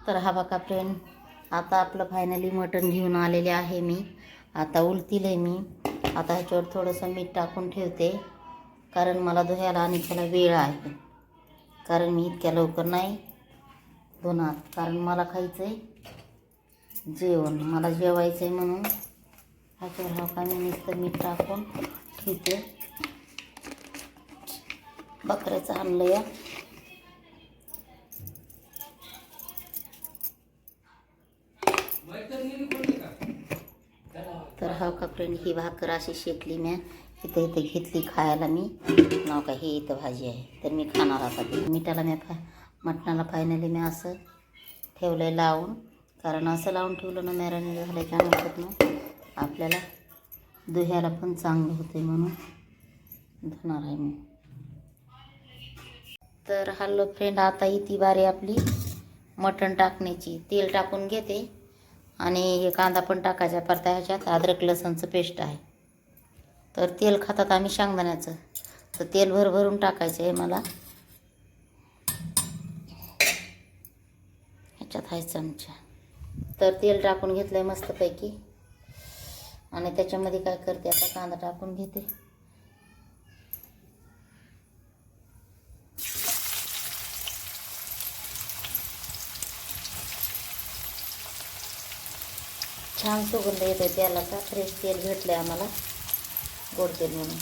तर हा बघा फ्रेंड, आता आपलं फायनली मटण घेऊन आलेले आहे मी. आता उलतील आहे मी. आता ह्याच्यावर थोडंसं मीठ टाकून ठेवते, कारण मला धुयाला आणि त्याला वेळ आहे. कारण मी इतक्या लवकर नाही धुणार, कारण मला खायचं आहे जेवण, मला जेवायचं आहे. म्हणून ह्याच्यावर हा का मी नुसतं मीठ टाकून ठेवते. बकऱ्याचं आणलं या. तर हा का फ्रेंड, ही भाकर अशी शेकली मी इथे घेतली खायला. मी नाव का हे इथं भाजी आहे, तर मी खाणार आता ती. मिठाला मटणाला फायनली मी असं ठेवलं लावून, कारण असं लावून ठेवलं ना मॅरिनेट झाल्याच्या नंतर ना आपल्याला दुह्याला पण चांगलं होते, म्हणून धुणार आहे मी. तर हॅलो फ्रेंड, आता इथे बारी आपली मटण टाकण्याची. तेल टाकून घेते आणि हे कांदा पण टाकायचा परता. ह्याच्यात अद्रक लसणचं पेस्ट आहे. तर तेल खातात आम्ही शेंगदाण्याचं, तर तेल भरभरून टाकायचं आहे मला. ह्याच्यात आहे चमचा. तर तेल टाकून घेतलं आहे मस्तपैकी, आणि त्याच्यामध्ये काय करते आता, कांदा टाकून घेते. छान सुगंध येतो तेलाचा. फ्रेश तेल भेटलं आहे आम्हाला, गोड तेल म्हणून.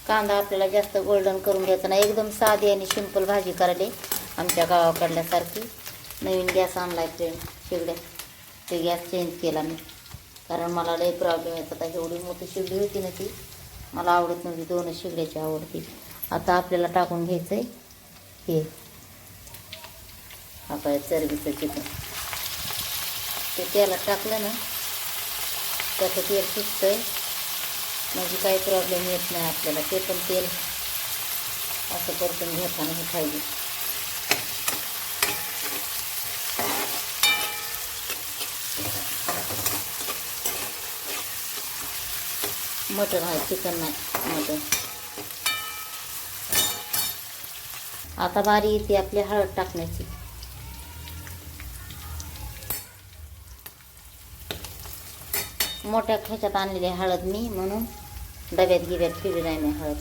कांदा आपल्याला जास्त गोल्डन करून घ्यायचा नाही, एकदम साधी आणि सिंपल भाजी करायला आमच्या गावाकडल्यासारखी. नवीन गॅस आणला आहे फ्रेंड, शेगड्या. ते गॅस चेंज केला मी, कारण मला लई प्रॉब्लेम येत होता. एवढी मोठी शेगडी होती ना, ती मला आवडत नव्हती. 2 शेगड्याची आवडती. आता आपल्याला टाकून घ्यायचं आहे हे आपल्या चरबीचं चिकन. ते तेलात टाकलं ना त्याचं तेल सुटतं आहे, म्हणजे काही प्रॉब्लेम येत नाही आपल्याला. ते पण तेल असं परतून घेताना हे पाहिजे. मटण आहे, चिकन नाही, मटण. आता बारी येते आपली हळद टाकण्याची. मोठ्या ह्याच्यात आणलेली हळद मी, म्हणून डब्यात गिब्यात ठेवली नाही मी हळद.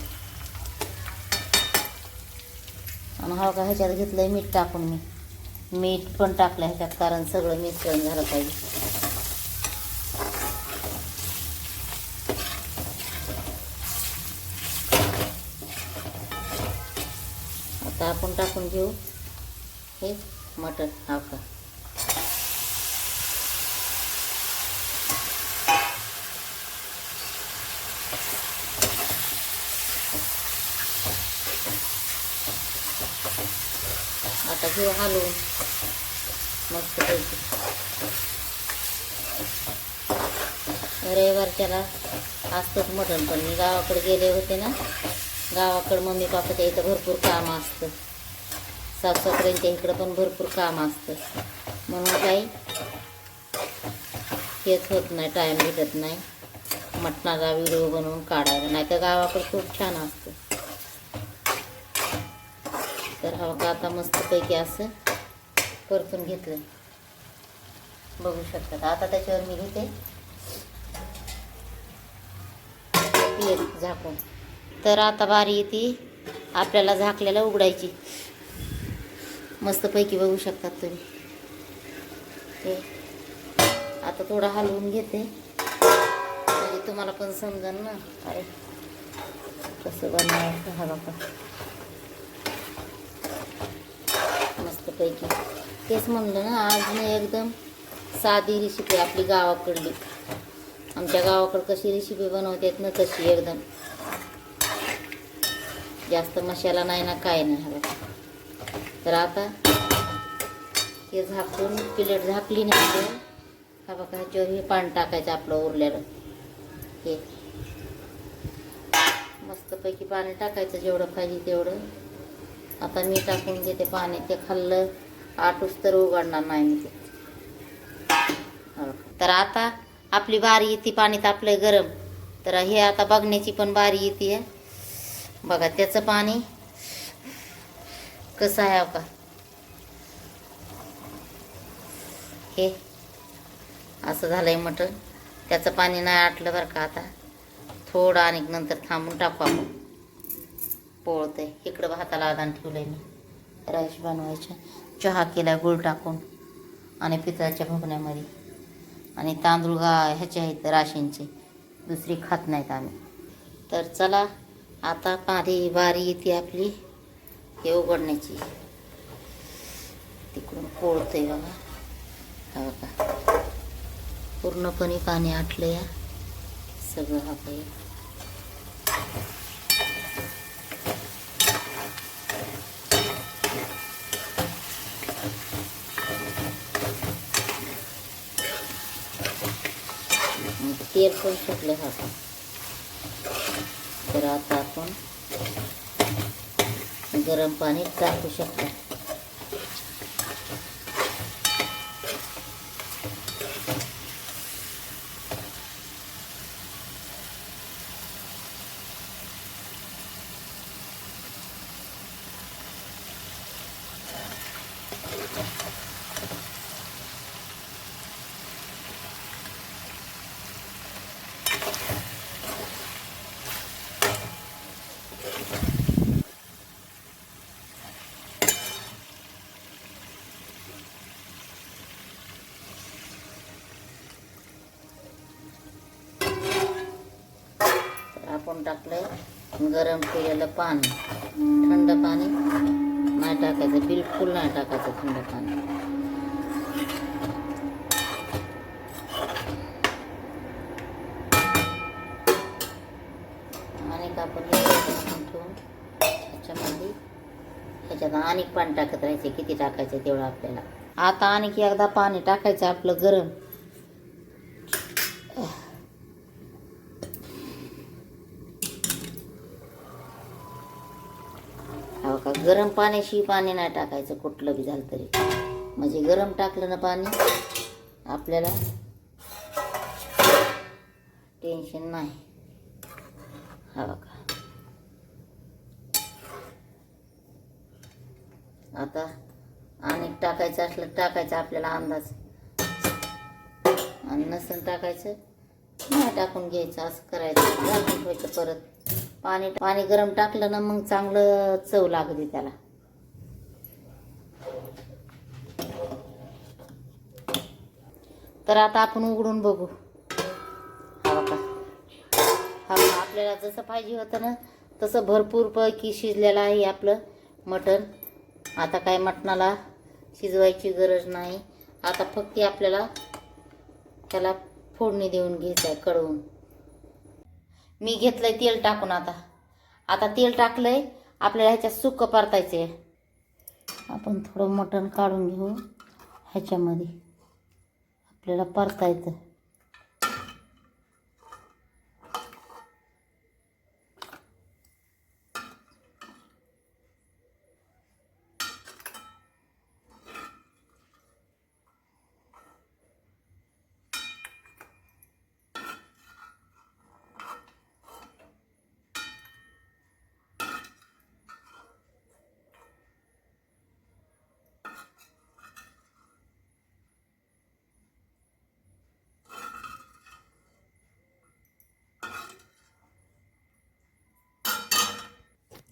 आणि हा का ह्याच्यात घेतलं आहे मीठ टाकून. मी मीठ पण टाकलं ह्याच्यात, कारण सगळं मिश्रण झालं पाहिजे. आता आपण टाकून घेऊ हे मटण. हा का आता घेऊ हलवून मस्त पैकी. रविवारच्याला असतंच मटण, पण मी गावाकडे गेले होते ना, गावाकडं मम्मी पापाच्या इथं भरपूर काम असतं. सासूसासऱ्यांच्या इकडं पण भरपूर काम असतं, म्हणून काही हेच होत नाही, टाईम भेटत नाही मटणाचा व्हिडिओ बनवून काढायला. नाही तर गावाकडं खूप छान असतं. तर हा का आता मस्तपैकी असं परतून घेतलं, बघू शकतात. आता त्याच्यावर मी घेते प्लेट झाकून. तर आता बारी येते आपल्याला झाकलेला उघडायची. मस्तपैकी बघू शकतात तुम्ही. ते आता थोडं हलवून घेते, म्हणजे तुम्हाला पण समजेल ना अरे कसं बनवायचं. हा बघा मस्तपैकी. तेच म्हणलं ना, आज मी एकदम साधी रेसिपी आपली गावाकडली. आमच्या गावाकडं कशी रेसिपी बनवतात ना, तशी एकदम. जास्त मसाला नाही ना, काय नाही. हा बघा. तर आता हे झाकून प्लेट झाकली नाही. हा बघा ह्याच्यावर हे पाणी टाकायचं आपलं उरलेलं. हे मस्तपैकी पाणी टाकायचं जेवढं पाहिजे तेवढं. आता मी टाकून घेते पाणी. ते खाल्लं आटूस तर उघडणार नाही मी ते. तर आता आपली बारी येते, पाणी तापलंय गरम. तर हे आता बघण्याची पण बारी येते. बघा त्याचं पाणी कसं आहे का. हे असं झालंय मटण. त्याचं पाणी नाही आटलं बरं का. आता थोडं आणि नंतर थांबून टाकू आपण. पोळतंय. इकडं भाताला आदान ठेवलंय मी राईस बनवायच्या. चहा केलाय गुळ टाकून आणि पितळाच्या भगण्यामध्ये. आणि तांदूळ ह्याचे आहेत राशींचे, दुसरी खात नाहीत आम्ही. तर चला आता बारी येते आपली हे उघडण्याची. तिकडून पोळतंय बघा. हा बघा पूर्णपणे पाणी आटलं या सगळं. हा काही तेल पण सुटलं हा. तर आता आपण गरम पाणी टाकू शकतो. आपण टाकलं गरम केलेलं पाणी. थंड पाणी नाही टाकायचं, बिलकुल नाही टाकायचं थंड पाणी. आणि आपण ठेवून ह्याच्यामध्ये ह्याच्यात आणि पाणी टाकत राहायचे. किती टाकायचं तेवढं आपल्याला. आता आणि एकदा पाणी टाकायचं आपलं गरम. हो का. गरम पाण्याशी पाणी नाही टाकायचं कुठलं बी झालं तरी. म्हणजे गरम टाकलं ना पाणी आपल्याला टेन्शन नाही. हा बघा. आता आणि टाकायचं असलं टाकायचं आपल्याला अंदाज. आणि नसेल टाकायचं नाही टाकून घ्यायचं. असं करायचं. झाकून ठेवायचं. परत पाणी गरम टाकलं ना मग चांगलं चव लागते त्याला. तर आता आपण उघडून बघू. हा बघा. हा आपल्याला जसं पाहिजे होतं ना तसं भरपूर पैकी शिजलेलं आहे आपलं मटण. आता काय मटणाला शिजवायची गरज नाही. आता फक्त आपल्याला त्याला फोडणी देऊन घ्यायचं आहे कढवून. मी घेतलंय तेल टाकून. आता तेल टाकलंय. आपल्याला ह्याच्यात सुक्क परतायचे. आपण थोडं मटण काढून घेऊ. ह्याच्यामध्ये आपल्याला परतायचं.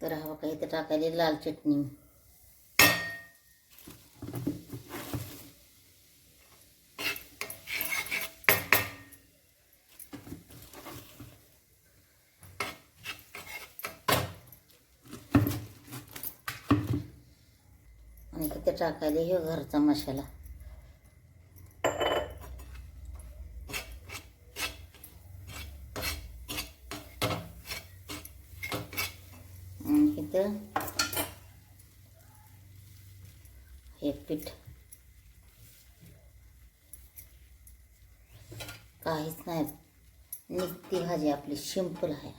तर हा बघा इथं टाकायली लाल चटणी. आणि इथे टाकायला हे घरचा मसाला. आणि इथं हे पीठ. काहीच नाही. निघती भाजी आपली सिंपल आहे.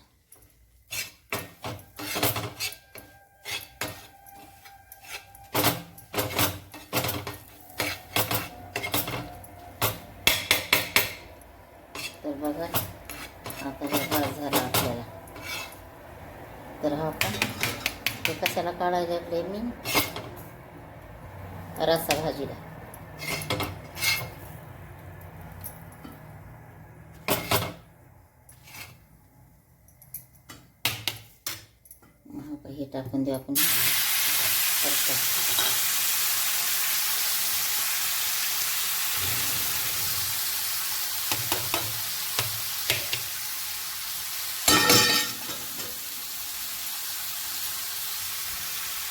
तर बघा आता हे तर हा पण ते कशाला काढायला लागले मी, रस्सा भाजीला. हे टाकून देऊ आपण रस्सा.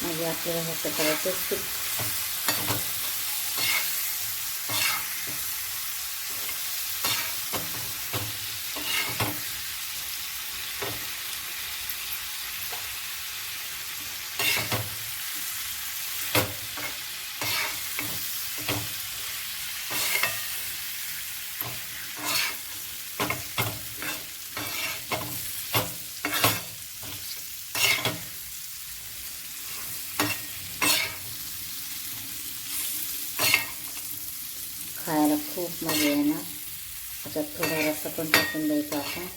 म्हणजे आपल्याला ह्याचं करायचं सूप. खायला खूप मजा येणार. त्याच्यात थोडा रस्सा पण टाकून द्यायचा आपण.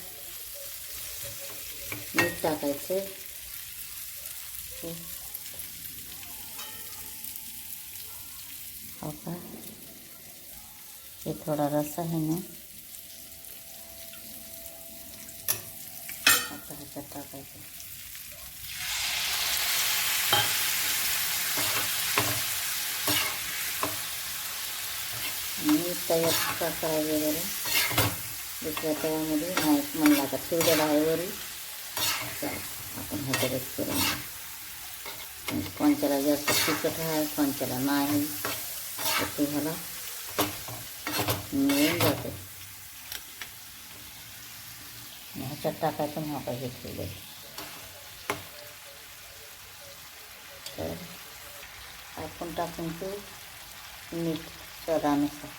मीठ टाकायचं. हो का, हे थोडा रस्सा आहे ना, आता ह्याच्यात टाकायचं. मी तयार का करायचे बरं, दुसऱ्या तव्यामध्ये नाही म्हणलं आता ठेवलेला आहे वरी. चला आपण ह्याच्यातच करून घेऊ. कोणच्याला जास्त तिखट आहे, कोणच्याला नाही, ते ह्याला मिळून जाते. ह्याच्यात टाकायचं मग आपण हे ठेवलं. तर आपण टाकून ते मीठ स्वादानुसार.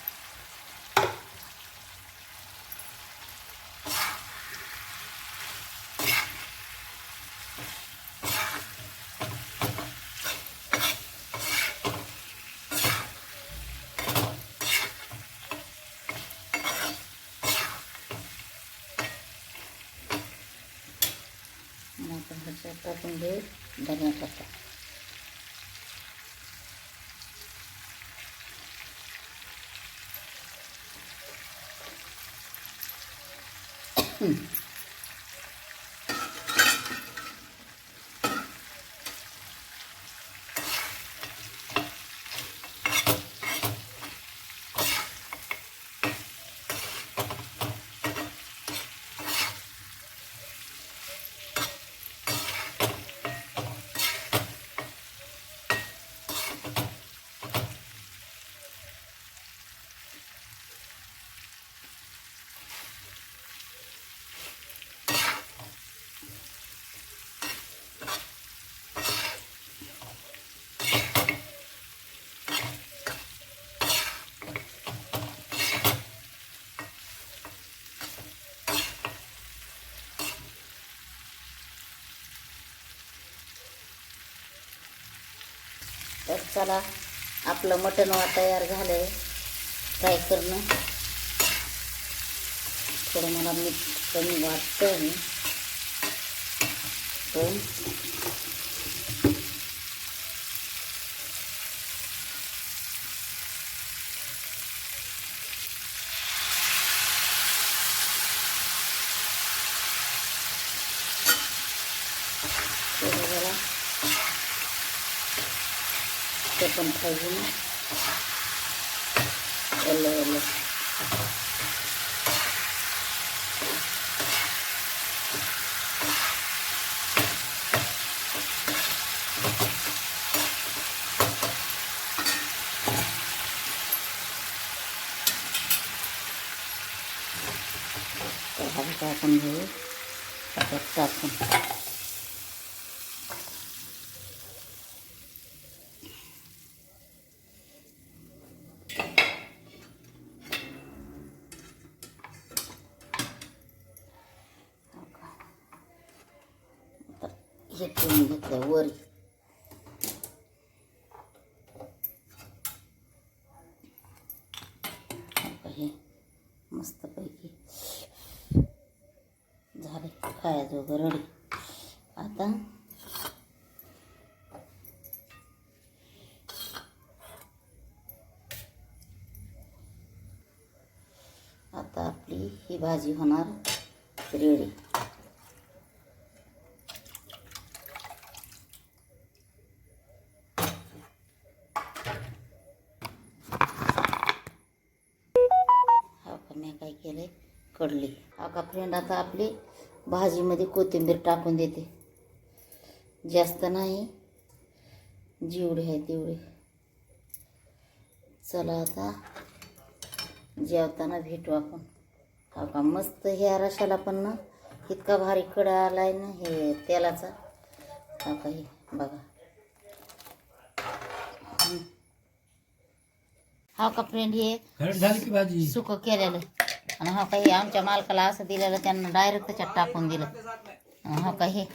मग आपण ह्याच्यात टाकून घेऊ धनिया पत्ता. तर चला, आपलं मटण तयार झालं आहे. फ्राय करणं थोडं मला मीठ कमी वाटतं मी, पण जरा ते पण पाहिजे ना, ओलं. तर हा टाकून घेऊ, त्याच्यात टाकून हे ठेवून घेतलं वरी. हे मस्तपैकी झाले, खायचं रेडी. आता आता आपली ही भाजी होणार रेडी. हा का मी काय केलंय कडली. हा का फ्रेंड, आता आपली भाजीमध्ये कोथिंबीर टाकून देते. जास्त नाही, जेवढी आहे तेवढी. चला आता जेवताना भेटू आपण. हा का मस्त ह्या रशाला पण ना इतका भारी कडा आलाय ना हे तेलाचा. हा का हे बघा. हा का फ्रेंड, हे झाली की भाजी सुकं केलेलं. आणि हा का हे आमच्या मालकाला असं दिलेलं, त्यांना डायरेक्ट त्याच्यात टाकून दिलं. हा का हे